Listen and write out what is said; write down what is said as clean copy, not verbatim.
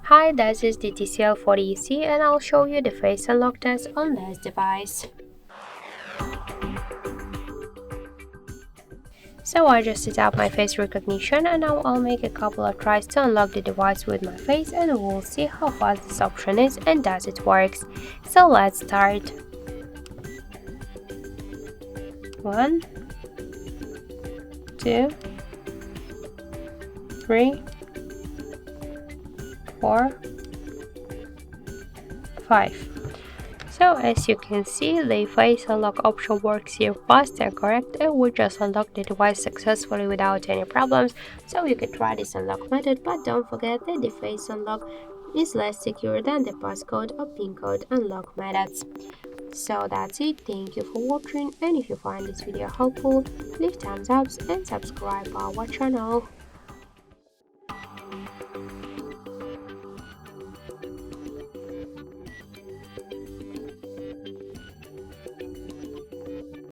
Hi, this is the TCL 40EC and I'll show you the face unlock test on this device. So I just set up my face recognition and now I'll make a couple of tries to unlock the device with my face and we'll see how fast this option is and does it works. So let's start. 1, 2, 3, 4, 5. So as you can see, the face unlock option works here fast and correct, and we just unlocked the device successfully without any problems. So you can try this unlock method, but don't forget that the face unlock is less secure than the passcode or PIN code unlock methods. So that's it, thank you for watching, and if you find this video helpful, leave thumbs up and subscribe our channel.